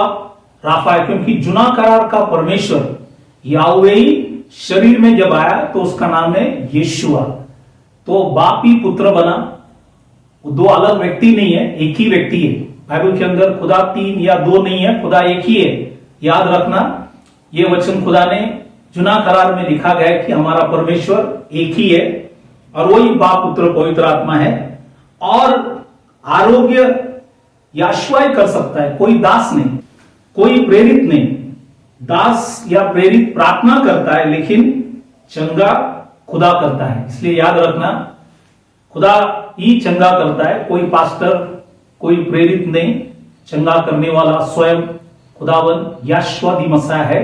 राफा है, क्योंकि जुना करार का परमेश्वर याहवे शरीर में जब आया तो उसका नाम है यीशुआ। तो बाप ही पुत्र बना, वो दो अलग व्यक्ति नहीं है, एक ही व्यक्ति है। बाइबल के अंदर खुदा 3 या 2 नहीं है, खुदा एक ही है। याद रखना, ये वचन खुदा ने जुना करार में लिखा गया है कि हमारा परमेश्वर एक ही है, और वही बाप पुत्र पवित्र आत्मा है। और आरोग्य याशुआ कर सकता है, कोई दास नहीं, कोई प्रेरित नहीं। दास या प्रेरित प्रार्थना करता है, लेकिन चंगा खुदा करता है। इसलिए याद रखना, खुदा ही चंगा करता है, कोई पास्टर, कोई प्रेरित नहीं। चंगा करने वाला स्वयं खुदावन याशुआ दी मसीह है।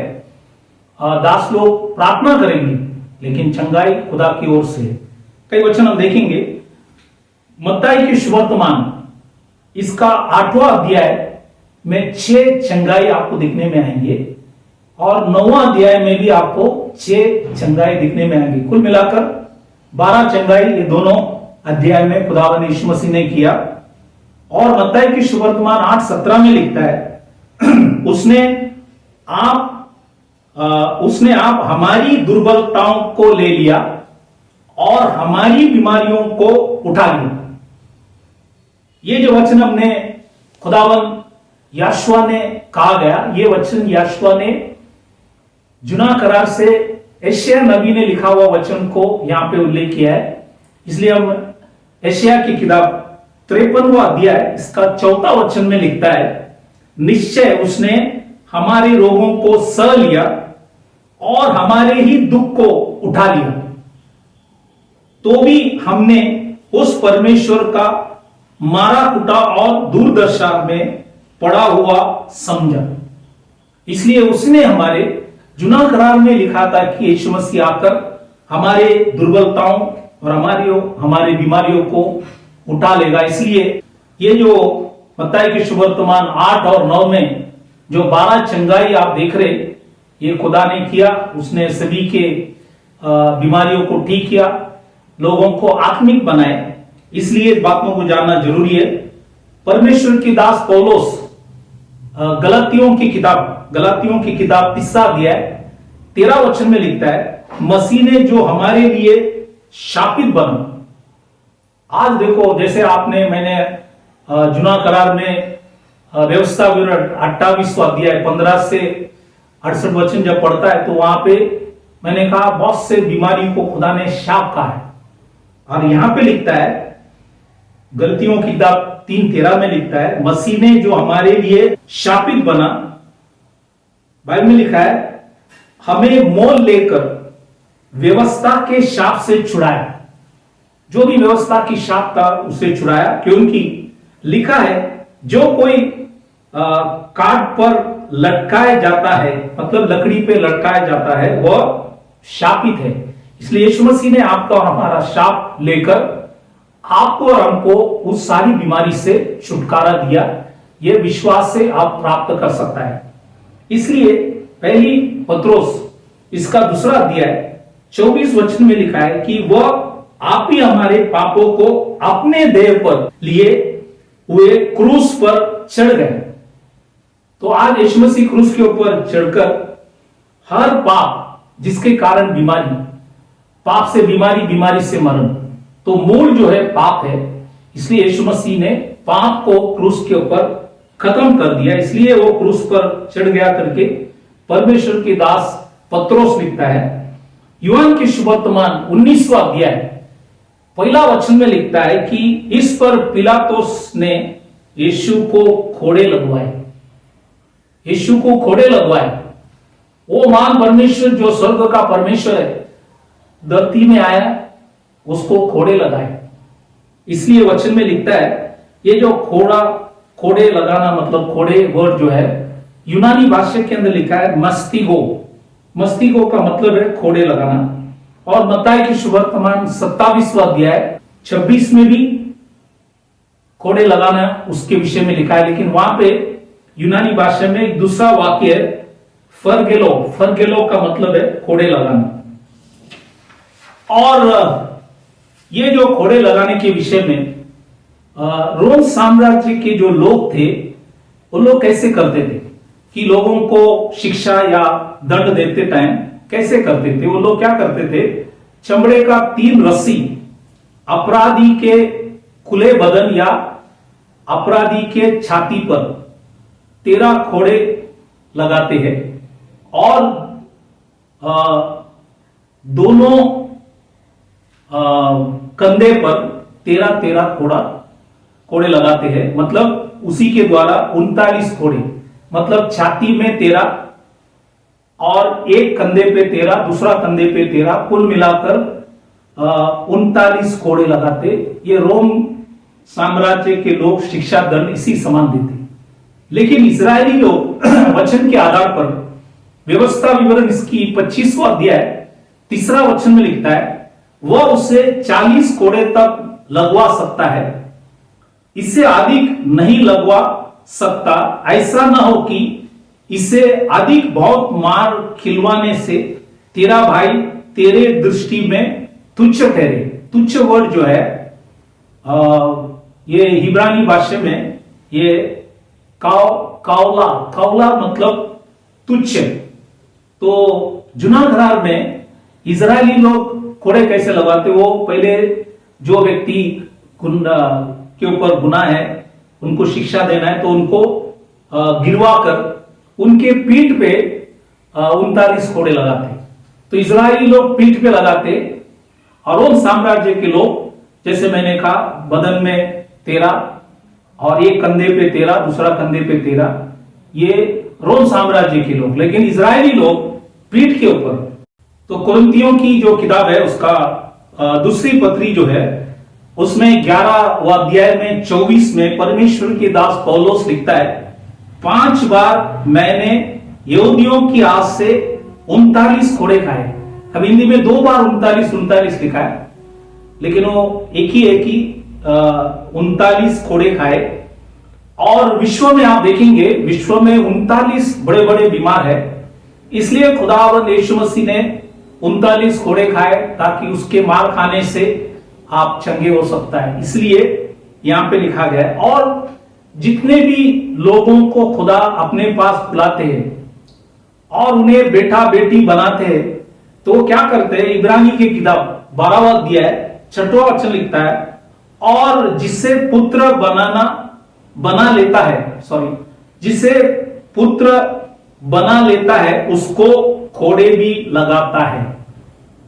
दास लोग प्रार्थना करेंगे, लेकिन चंगाई खुदा की ओर से। कई वचन हम देखेंगे। मत्ताई के सुवर्तमान इसका 8वां अध्याय में 6 चंगाई आपको दिखने में आएंगे और 9वां अध्याय में भी आपको 6 चंगाई दिखने में आएंगी। कुल मिलाकर 12 चंगाई ये दोनों अध्याय में खुदावंद यीशु मसीह ने किया। और मत्ती की सुवर्तमान 8:17 में लिखता है उसने आप हमारी दुर्बलताओं को ले लिया और हमारी बीमारियों को उठा लिया। ये जो वचन हमने खुदावंद याशुआ ने कहा गया, ये वचन याशुआ ने जुना करार से यशायाह नबी ने लिखा हुआ वचन को यहां पे उल्लेख किया है। इसलिए हम यशायाह की किताब 53वां अध्याय इसका 4था वचन में लिखता है, निश्चय उसने हमारे रोगों को सह लिया और हमारे ही दुख को उठा लिया। तो भी हमने उस परमेश्वर का मारा कुटा और दुर्दशा में पड़ा हुआ समझा। इसलिए उसने हमारे जुना करार में लिखा था कि यीशु मसीह आकर हमारे दुर्बलताओं और हमारे बीमारियों को उठा लेगा। इसलिए ये जो मत्ती की सुवर्तमान 8 और 9 में जो 12 चंगाई आप देख रहे, ये खुदा ने किया। उसने सभी के बीमारियों को ठीक किया, लोगों को आत्मिक बनाए। इसलिए बातों को जानना जरूरी है। परमेश्वर की दास पौलुस गलातियों की किताब 3 अध्याय 13 वचन में लिखता है, मसीह ने जो हमारे लिए शापित बना। आज देखो, जैसे मैंने जुना करार में व्यवस्था विवरण 28वां अध्याय 15 से 68 वचन जब पढ़ता है तो वहां पे मैंने कहा बहुत से बीमारी को खुदा ने शाप कहा है। और यहां पे लिखता है गलतियों की किताब 3:13 में लिखता है, मसीह ने जो हमारे लिए शापित बना, बाइबल में लिखा है, हमें मोल लेकर व्यवस्था के शाप से छुड़ाया। जो भी व्यवस्था की शाप था उसे छुड़ाया, क्योंकि लिखा है जो कोई काट पर लटकाया जाता है, मतलब लकड़ी पे लटकाया जाता है, वह शापित है। इसलिए यीशु मसीह ने आपका और हमारा शाप लेकर आपको और हमको उस सारी बीमारी से छुटकारा दिया। यह विश्वास से आप प्राप्त कर सकता है। इसलिए पहली पत्रोस इसका 2 अध्याय 24 वचन में लिखा है कि वह आप ही हमारे पापों को अपने देह पर लिए हुए क्रूस पर चढ़ गए। तो आज यीशु मसीह क्रूस के ऊपर चढ़कर हर पाप जिसके कारण बीमारी, पाप से बीमारी, बीमारी से मरण, तो मूल जो है पाप है। इसलिए यीशु मसीह ने पाप को क्रूस के ऊपर खत्म कर दिया। इसलिए वो क्रूस पर चढ़ गया करके परमेश्वर के दास पत्रोस लिखता है। यूहन्ना की सुवर्तमान 19वां अध्याय 1 वचन में लिखता है कि इस पर पिलातुस ने यीशु को खोड़े लगवाए। यीशु को खोड़े लगवाए। वो महान परमेश्वर जो स्वर्ग का परमेश्वर है, धरती में आया, उसको खोड़े लगाए। इसलिए वचन में लिखता है, ये जो खोड़े लगाना, मतलब खोड़े वर्ड जो है यूनानी भाषा के अंदर लिखा है मस्तिगो का मतलब है खोड़े लगाना। और मत्ती की सुवर्तमान 27वां अध्याय 26 में भी खोड़े लगाना उसके विषय में लिखा है। लेकिन वहां पे यूनानी भाषा में एक दूसरा वाक्य है फरगेलो का मतलब है खोड़े लगाना। और ये जो खोड़े लगाने के विषय में रोम साम्राज्य के जो लोग थे, वो लोग कैसे करते थे कि लोगों को शिक्षा या दंड देते टाइम कैसे करते थे? वो लोग क्या करते थे, चमड़े का 3 रस्सी अपराधी के खुले बदन या अपराधी के छाती पर 13 खोड़े लगाते हैं और दोनों कंधे पर 13 खोड़े लगाते हैं। मतलब उसी के द्वारा 39 खोड़े, मतलब छाती में 13 और एक कंधे पे 13, दूसरा कंधे पे 13, कुल मिलाकर 39 खोड़े लगाते। ये रोम साम्राज्य के लोग शिक्षा दंड इसी समान देते। लेकिन इजरायली लोग वचन के आधार पर व्यवस्था विवरण इसकी 25वां अध्याय 3 वचन में लिखता है, वह उसे 40 कोड़े तक लगवा सकता है, इससे अधिक नहीं लगवा सकता, ऐसा न हो कि इसे अधिक बहुत मार खिलवाने से तेरा भाई तेरे दृष्टि में तुच्छ ठहरे। तुच्छ वर्ड जो है ये हिब्रानी भाषा में ये कावला कावला मतलब तुच्छ। तो जुना करार में इजरायली लोग कोड़े कैसे लगाते, वो पहले जो व्यक्ति के ऊपर गुनाह है उनको शिक्षा देना है तो उनको गिरवा कर उनके पीठ पे 39 कोड़े लगाते। तो इजरायली लोग पीठ पे लगाते और रोम साम्राज्य के लोग, जैसे मैंने कहा, बदन में 13 और एक कंधे पे 13, दूसरा कंधे पे 13, ये रोम साम्राज्य के लोग। लेकिन इजरायली लोग पीठ के ऊपर। तो कुरिन्थियों की जो किताब है उसका दूसरी पत्री जो है उसमें 11वां अध्याय में 24 में परमेश्वर के दास पौलुस लिखता है, 5 बार मैंने यहूदियों की आस से 39 कोड़े खाए। अब हिंदी में 2 बार 39 लिखा है, लेकिन वो एक ही 39 कोड़े खाए। और विश्व में आप देखेंगे, विश्व में 39 बड़े बड़े बीमार है, इसलिए खुदावंद यीशु मसीह ने 39 कोड़े खाए ताकि उसके मार खाने से आप चंगे हो सकता है। इसलिए यहां पे लिखा गया है। और जितने भी लोगों को खुदा अपने पास बुलाते हैं और उन्हें बेटा बेटी बनाते हैं तो वो क्या करते हैं, इब्रानी की किताब 12वां अध्याय 6वां वचन लिखता है, और जिससे पुत्र जिसे पुत्र बना लेता है उसको कोड़े भी लगाता है।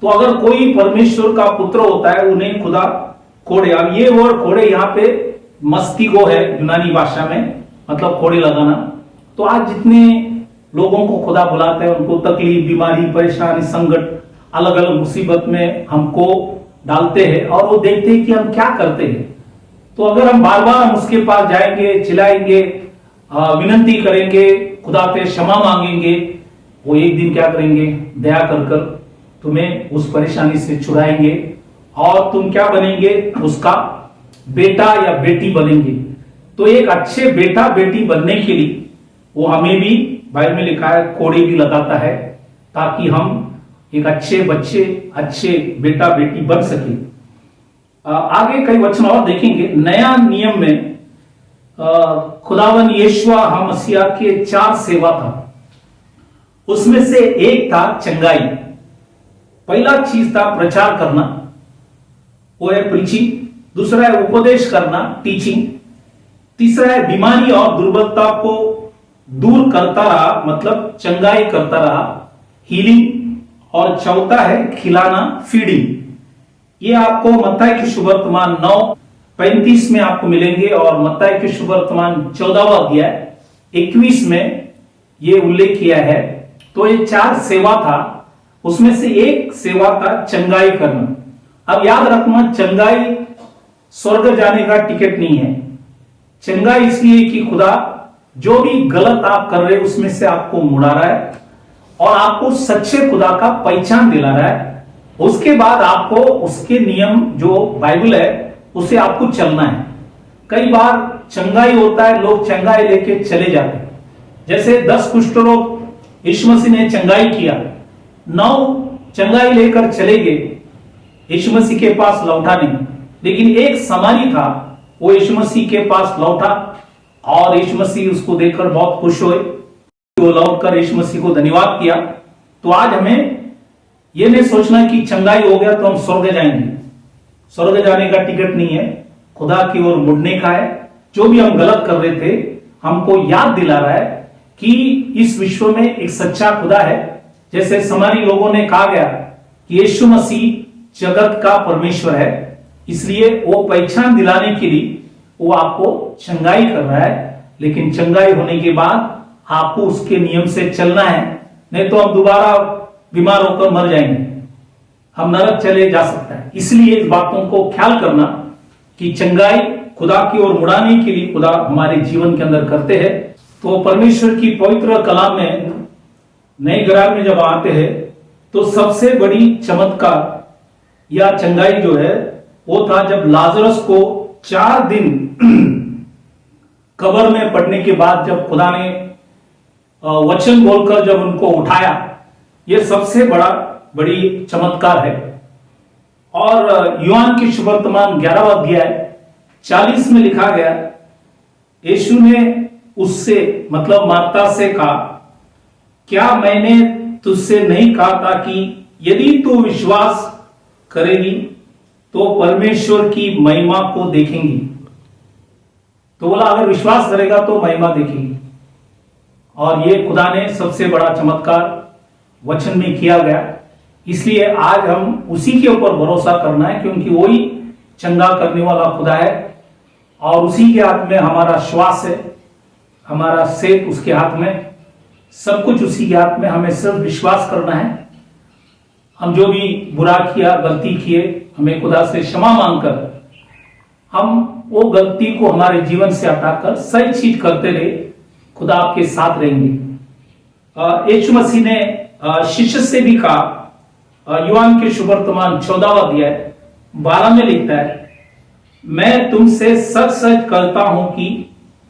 तो अगर कोई परमेश्वर का पुत्र होता है उन्हें खुदा कोड़े, अब ये वर्ड कोड़े यहाँ पे मस्तिगो है यूनानी भाषा में, मतलब कोड़े लगाना। तो आज जितने लोगों को खुदा बुलाते हैं उनको तकलीफ, बीमारी, परेशानी, संकट, अलग अलग मुसीबत में हमको डालते हैं और वो देखते हैं कि हम क्या करते हैं। तो अगर हम बार बार उसके पास जाएंगे, चिल्लाएंगे, विनती करेंगे, खुदा पे क्षमा मांगेंगे, वो एक दिन क्या करेंगे, दया कर तुम्हें उस परेशानी से छुड़ाएंगे और तुम क्या बनेंगे, उसका बेटा या बेटी बनेंगे। तो एक अच्छे बेटा बेटी बनने के लिए वो हमें भी, बाइबल में लिखा है, कोड़े भी लगाता है ताकि हम एक अच्छे बच्चे, अच्छे बेटा बेटी बन सके। आगे कई वचन और देखेंगे। नया नियम में खुदावन यीशुआ मसीह के 4 सेवा था, उसमें से एक था चंगाई। पहला चीज था प्रचार करना, वो है प्रीचिंग। दूसरा है उपदेश करना, टीचिंग। तीसरा है बीमारी और दुर्बलता को दूर करता रहा, मतलब चंगाई करता रहा, हीलिंग। और चौथा है खिलाना, फीडिंग। ये आपको मत्ती की सुवर्तमान 9:35 में आपको मिलेंगे और मत्ती की सुवर्तमान 14वां अध्याय 21 में ये उल्लेख किया है। तो ये 4 सेवा था, उसमें से एक सेवा था चंगाई करना। अब याद रखना, चंगाई स्वर्ग जाने का टिकट नहीं है। चंगाई इसलिए कि खुदा जो भी गलत आप कर रहे हैं उसमें से आपको मुड़ा रहा है और आपको सच्चे खुदा का पहचान दिला रहा है। उसके बाद आपको उसके नियम जो बाइबल है उसे आपको चलना है। कई बार चंगाई होता है, लोग चंगाई लेके चले जाते हैं। जैसे 10 कुष्ठ रोग यीशु मसीह ने चंगाई किया, 9 चंगाई लेकर चले गए, यीशु मसीह के पास लौटा नहीं। लेकिन एक समारी था, वो यीशु मसीह के पास लौटा और यीशु मसीह उसको देखकर बहुत खुश हुए। वो लौटकर यीशु मसीह को धन्यवाद किया। तो आज हमें ये नहीं सोचना कि चंगाई हो गया तो हम स्वर्ग जाएंगे। स्वर्ग जाने का टिकट नहीं है, खुदा की ओर मुड़ने का है। जो भी हम गलत कर रहे थे हमको याद दिला रहा है कि इस विश्व में एक सच्चा खुदा है। जैसे समारी लोगों ने कहा गया कि यीशु मसीह जगत का परमेश्वर है, इसलिए वो पहचान दिलाने के लिए वो आपको चंगाई कर रहा है। लेकिन चंगाई होने के बाद आपको उसके नियम से चलना है, नहीं तो हम दोबारा बीमार होकर मर जाएंगे, हम नरक चले जा सकता है। इसलिए इस बातों को ख्याल करना कि चंगाई खुदा की ओर मुड़ाने के लिए खुदा हमारे जीवन के अंदर करते हैं। तो परमेश्वर की पवित्र कलाम में नए करार में जब आते हैं तो सबसे बड़ी चमत्कार या चंगाई जो है वो था जब लाजरस को 4 दिन कब्र में पड़ने के बाद जब खुदा ने वचन बोलकर जब उनको उठाया, यह सबसे बड़ी चमत्कार है। और यूहन्ना की सुवर्तमान 11वां अध्याय 40 में लिखा गया, यीशु ने उससे मतलब माता से कहा, क्या मैंने तुझसे नहीं कहा था कि यदि तू विश्वास करेगी तो परमेश्वर की महिमा को देखेंगी। तो बोला अगर विश्वास करेगा तो महिमा देखेगी। और ये खुदा ने सबसे बड़ा चमत्कार वचन में किया गया। इसलिए आज हम उसी के ऊपर भरोसा करना है, क्योंकि वही चंगा करने वाला खुदा है और उसी के हाथ में हमारा श्वास है, हमारा सेहत उसके हाथ में, सब कुछ उसी के हाथ में। हमें सिर्फ विश्वास करना है। हम जो भी बुरा किया, गलती किए, हमें खुदा से क्षमा मांगकर हम वो गलती को हमारे जीवन से हटाकर सही चीज करते रहे, खुदा आपके साथ रहेंगे। यीशु मसीह ने शिष्य से भी कहा, यूहन्ना के सुवर्तमान 14वां अध्याय 12 में लिखता है, मैं तुमसे सच सच कहता हूं कि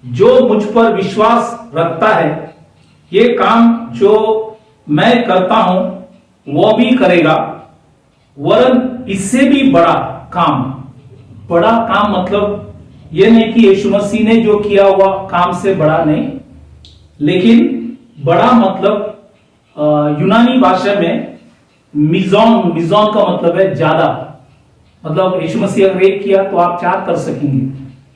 जो मुझ पर विश्वास रखता है, ये काम जो मैं करता हूं वो भी करेगा, वरन इससे भी बड़ा काम। बड़ा काम मतलब ये नहीं कि यीशु मसीह ने जो किया हुआ काम से बड़ा नहीं, लेकिन बड़ा मतलब यूनानी भाषा में मिजॉन का मतलब है ज्यादा। मतलब यीशु मसीह अगर एक किया तो आप 4 कर सकेंगे,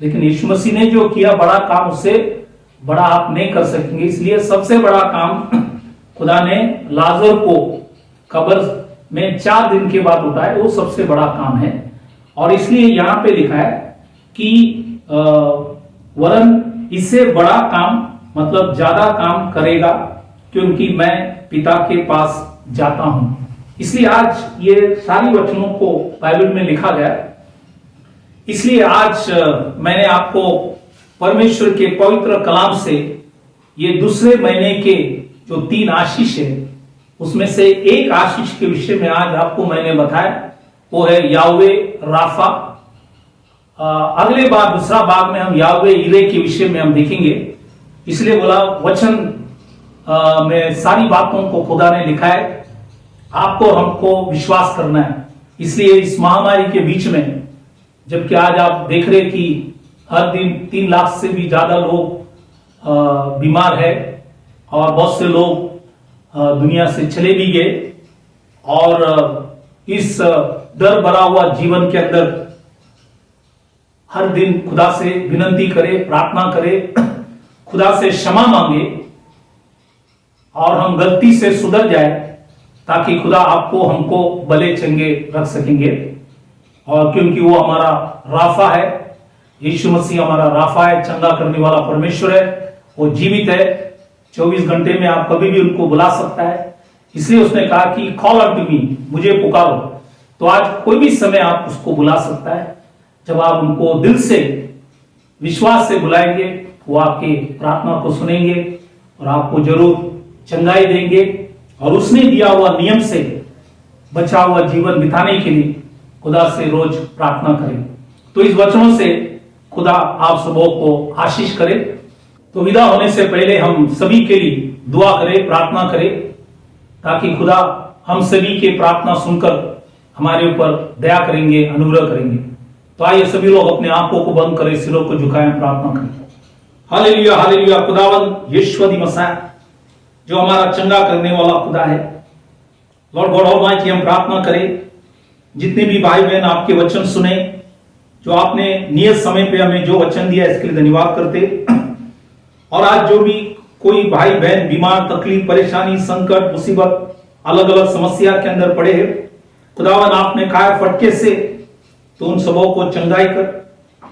लेकिन यीशु मसीह ने जो किया बड़ा काम, उससे बड़ा आप नहीं कर सकेंगे। इसलिए सबसे बड़ा काम खुदा ने लाजर को कब्र में 4 दिन के बाद उठाया, वो सबसे बड़ा काम है। और इसलिए यहां पे लिखा है कि वरन इससे बड़ा काम मतलब ज्यादा काम करेगा, क्योंकि मैं पिता के पास जाता हूं। इसलिए आज ये सारी वचनों को बाइबल में लिखा गया। इसलिए आज मैंने आपको परमेश्वर के पवित्र कलाम से ये दूसरे महीने के जो 3 आशीष है, उसमें से एक आशीष के विषय में आज आपको मैंने बताया, वो है याहवे राफा। अगले बार दूसरा भाग में हम याहवे यिरे के विषय में हम देखेंगे। इसलिए बोला वचन में सारी बातों को खुदा ने लिखा है, आपको हमको विश्वास करना है। इसलिए इस महामारी के बीच में, जबकि आज आप देख रहे कि हर दिन 3 लाख से भी ज्यादा लोग बीमार है और बहुत से लोग दुनिया से चले भी गए, और इस डर भरा हुआ जीवन के अंदर हर दिन खुदा से विनती करे, प्रार्थना करे, खुदा से क्षमा मांगे और हम गलती से सुधर जाए, ताकि खुदा आपको हमको भले चंगे रख सकेंगे। और क्योंकि वो हमारा राफा है, यीशु मसीह हमारा राफा है, चंगा करने वाला परमेश्वर है, वो जीवित है। 24 घंटे में आप कभी भी उनको बुला सकता है। इसलिए उसने कहा कि कॉल अनटू मी, मुझे पुकारो। तो आज कोई भी समय आप उसको बुला सकता है। जब आप उनको दिल से विश्वास से बुलाएंगे, वो आपके प्रार्थना को सुनेंगे और आपको जरूर चंगाई देंगे। और उसने दिया हुआ नियम से बचा हुआ जीवन बिताने के लिए खुदा से रोज प्रार्थना करें। तो इस वचनों से खुदा आप सबों को आशीष करे। तो विदा होने से पहले हम सभी के लिए दुआ करें, प्रार्थना करें, ताकि खुदा हम सभी के प्रार्थना सुनकर हमारे ऊपर दया करेंगे, अनुग्रह करेंगे। तो आइए सभी लोग अपने आंखों को बंद करें, सिरों को झुकाएं, प्रार्थना करें। Hallelujah, hallelujah. खुदावंद यीशु मसीह जो हमारा चंगा करने वाला खुदा है, लॉर्ड गॉड ऑलमाइटी, हम प्रार्थना करें जितने भी भाई बहन आपके वचन सुने, जो आपने नियत समय पे हमें जो वचन दिया, इसके लिए धन्यवाद करते। और आज जो भी कोई भाई बहन बीमार, तकलीफ, परेशानी, संकट, मुसीबत, अलग अलग समस्या के अंदर पड़े हैं, खुदावन आपने खाए फटके से तो उन सबों को चंगाई कर,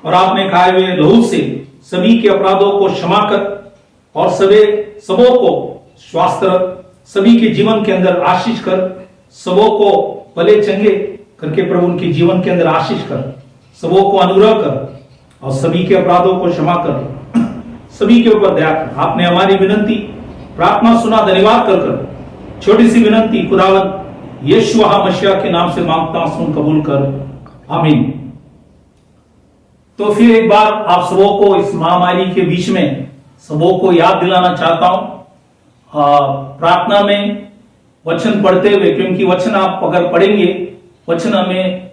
और आपने खाए हुए लहू से सभी के अपराधों को क्षमा कर, और सबों को स्वास्थ्य रख, सभी के जीवन के अंदर आशीष कर, सबों को भले चंगे करके प्रभु उनके जीवन के अंदर आशीष कर, सबों को अनुग्रह कर और सभी के अपराधों को क्षमा कर, सभी के ऊपर दया कर। आपने हमारी विनती प्रार्थना सुना, धन्यवाद कर छोटी सी विनती खुदावन यीशु मसीह के नाम से मांगता हूं, सुन कबूल कर, आमीन। तो फिर एक बार आप सबों को इस महामारी के बीच में सबों को याद दिलाना चाहता हूं, प्रार्थना में वचन पढ़ते हुए, क्योंकि वचन आप अगर पढ़ेंगे, वचन हमें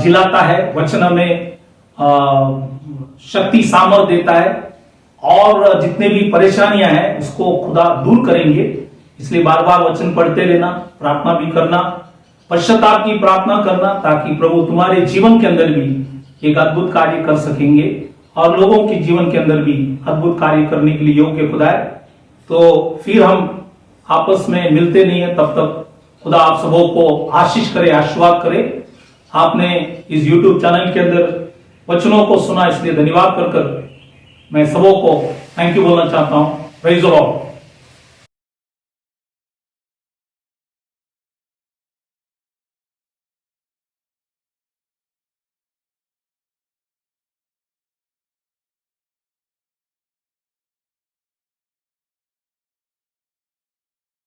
जिलाता है, वचन हमें शक्ति सामर्थ देता है, और जितने भी परेशानियां हैं उसको खुदा दूर करेंगे। इसलिए बार बार वचन पढ़ते रहना, प्रार्थना भी करना, पश्चाताप की प्रार्थना करना, ताकि प्रभु तुम्हारे जीवन के अंदर भी एक अद्भुत कार्य कर सकेंगे और लोगों के जीवन के अंदर भी अद्भुत कार्य करने के लिए योग्य खुदा है। तो फिर हम आपस में मिलते नहीं है, तब तक खुदा आप सबों को आशीष करे, आशीर्वाद करे। आपने इस YouTube चैनल के अंदर वचनों को सुना, इसलिए धन्यवाद कर मैं सबों को थैंक यू बोलना चाहता हूं। Praise the Lord.